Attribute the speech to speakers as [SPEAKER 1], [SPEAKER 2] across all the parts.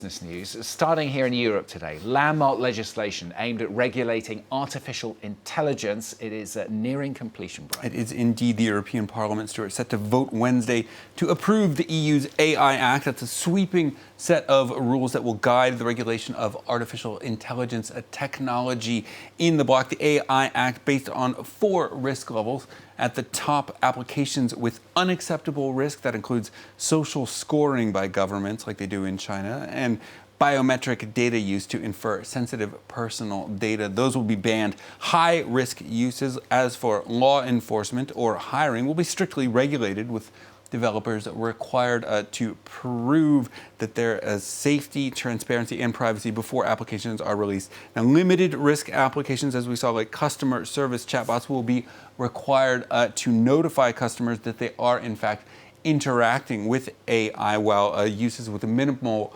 [SPEAKER 1] Business news. Starting here in Europe today, landmark legislation aimed at regulating artificial intelligence. It is nearing completion, Brian.
[SPEAKER 2] It is indeed. The European Parliament, Stuart, set to vote Wednesday to approve the EU's AI Act. That's a sweeping set of rules that will guide the regulation of artificial intelligence technology in the bloc. The AI Act, based on 4 risk levels. At the top, applications with unacceptable risk. That includes social scoring by governments like they do in China, and biometric data use to infer sensitive personal data. Those will be banned. High-risk uses, as for law enforcement or hiring, will be strictly regulated, with developers required to prove that there is safety, transparency, and privacy before applications are released. Now, limited risk applications, as we saw, like customer service chatbots, will be required to notify customers that they are, in fact, interacting with AI, while uses with a minimal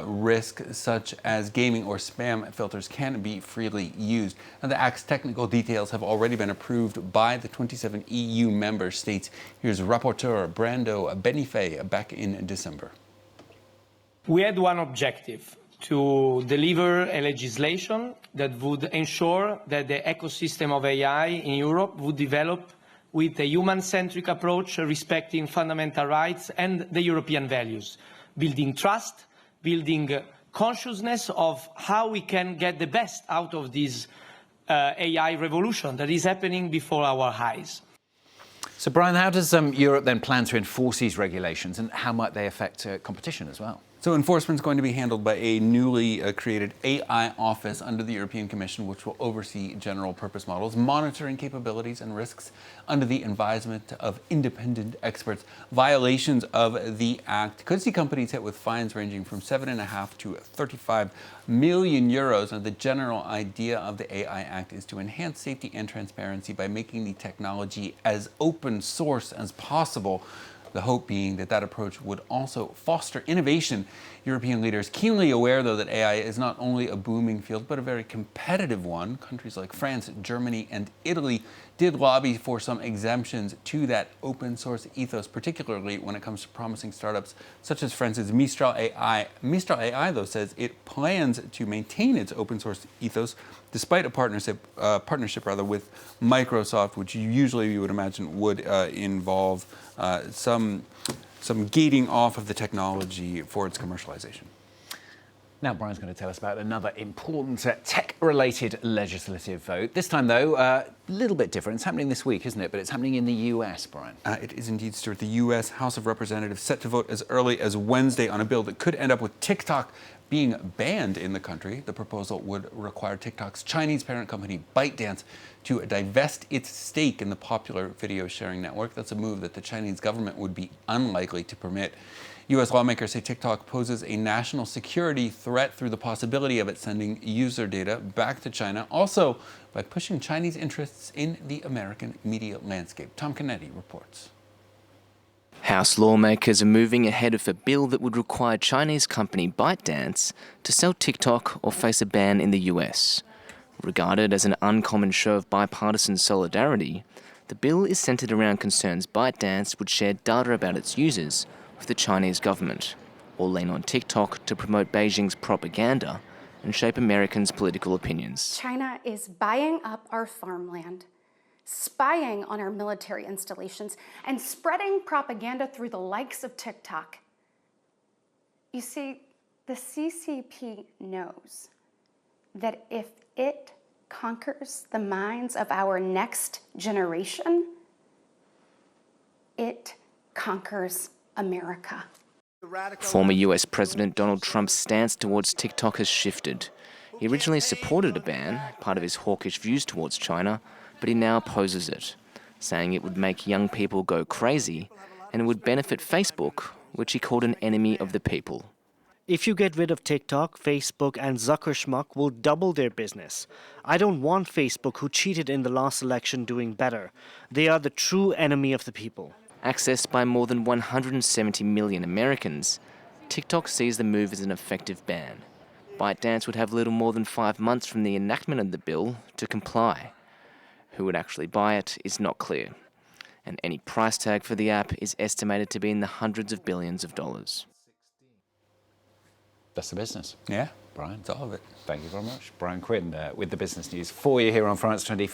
[SPEAKER 2] risk, such as gaming or spam filters, can be freely used. Now, the Act's technical details have already been approved by the 27 EU member states. Here's Rapporteur Brando Benifei back in December.
[SPEAKER 3] We had one objective: to deliver a legislation that would ensure that the ecosystem of AI in Europe would develop with a human-centric approach, respecting fundamental rights and the European values, building trust, building consciousness of how we can get the best out of this AI revolution that is happening before our eyes.
[SPEAKER 1] So, Brian, how does Europe then plan to enforce these regulations, and how might they affect competition as well?
[SPEAKER 2] So enforcement is going to be handled by a newly created AI office under the European Commission, which will oversee general purpose models, monitoring capabilities and risks under the advisement of independent experts. Violations of the Act could see companies hit with fines ranging from 7.5 to 35 million euros. And the general idea of the AI Act is to enhance safety and transparency by making the technology as open source as possible. The hope being that that approach would also foster innovation. European leaders keenly aware, though, that AI is not only a booming field, but a very competitive one. Countries like France, Germany, and Italy did lobby for some exemptions to that open source ethos, particularly when it comes to promising startups such as France's Mistral AI. Mistral AI, though, says it plans to maintain its open source ethos despite a partnership with Microsoft, which usually you would imagine would involve some gating off of the technology for its commercialization.
[SPEAKER 1] Now, Brian's going to tell us about another important tech-related legislative vote. This time, though, a little bit different. It's happening this week, isn't it? But it's happening in the US, Brian.
[SPEAKER 2] It is indeed, Stuart. The US House of Representatives set to vote as early as Wednesday on a bill that could end up with TikTok being banned in the country. The proposal would require TikTok's Chinese parent company, ByteDance, to divest its stake in the popular video sharing network. That's a move that the Chinese government would be unlikely to permit. U.S. lawmakers say TikTok poses a national security threat through the possibility of it sending user data back to China, also by pushing Chinese interests in the American media landscape. Tom Canetti reports.
[SPEAKER 4] House lawmakers are moving ahead of a bill that would require Chinese company ByteDance to sell TikTok or face a ban in the US. Regarded as an uncommon show of bipartisan solidarity, the bill is centered around concerns ByteDance would share data about its users with the Chinese government, or lean on TikTok to promote Beijing's propaganda and shape Americans' political opinions.
[SPEAKER 5] China is buying up our farmland, spying on our military installations, and spreading propaganda through the likes of TikTok. You see, the CCP knows that if it conquers the minds of our next generation, it conquers America.
[SPEAKER 4] Former US President Donald Trump's stance towards TikTok has shifted. He originally supported a ban, part of his hawkish views towards China, but he now opposes it, saying it would make young people go crazy and it would benefit Facebook, which he called an enemy of the people.
[SPEAKER 6] If you get rid of TikTok, Facebook and Zuckerschmuck will double their business. I don't want Facebook, who cheated in the last election, doing better. They are the true enemy of the people.
[SPEAKER 4] Accessed by more than 170 million Americans, TikTok sees the move as an effective ban. ByteDance would have little more than 5 months from the enactment of the bill to comply. Who would actually buy it is not clear, and any price tag for the app is estimated to be in the hundreds of billions of dollars.
[SPEAKER 1] That's the business.
[SPEAKER 2] Yeah,
[SPEAKER 1] Brian.
[SPEAKER 2] it's all of it.
[SPEAKER 1] Thank you very much. Brian Quinn with the business news for you here on France 24.